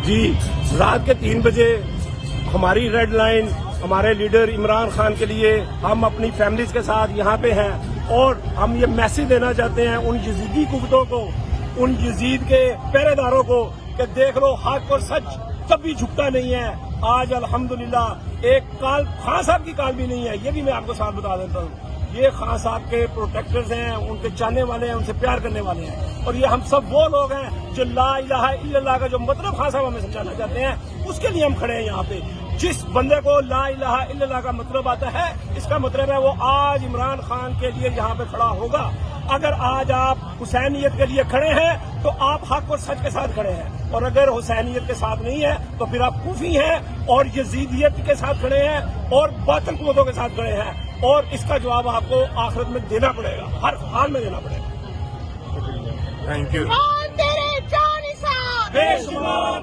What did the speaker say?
جی رات کے 3 بجے ہماری ریڈ لائن ہمارے لیڈر عمران خان کے لیے ہم اپنی فیملیز کے ساتھ یہاں پہ ہیں، اور ہم یہ میسج دینا چاہتے ہیں ان یزیدی قوتوں کو، ان یزید کے پہرے داروں کو کہ دیکھ لو حق اور سچ کبھی جھکتا نہیں ہے۔ آج الحمدللہ ایک کال خان صاحب کی کال بھی نہیں ہے، یہ بھی میں آپ کو ساتھ بتا دیتا ہوں۔ یہ خان صاحب کے پروٹیکٹرز ہیں، ان کے چاہنے والے ہیں، ان سے پیار کرنے والے ہیں، اور یہ ہم سب وہ لوگ ہیں جو لا الہ الا اللہ کا جو مطلب خان صاحب ہمیں سمجھانا چاہتے ہیں اس کے لیے ہم کھڑے ہیں یہاں پہ۔ جس بندے کو لا الہ الا اللہ کا مطلب آتا ہے، اس کا مطلب ہے وہ آج عمران خان کے لیے یہاں پہ کھڑا ہوگا۔ اگر آج آپ حسینیت کے لیے کھڑے ہیں تو آپ حق اور سچ کے ساتھ کھڑے ہیں، اور اگر حسینیت کے ساتھ نہیں ہے تو پھر آپ کوفی ہیں اور یزیدیت کے ساتھ کھڑے ہیں اور باطل قوتوں کے ساتھ کھڑے ہیں، اور اس کا جواب آپ کو آخرت میں دینا پڑے گا، ہر حال میں دینا پڑے گا۔ Thank you. بے شمار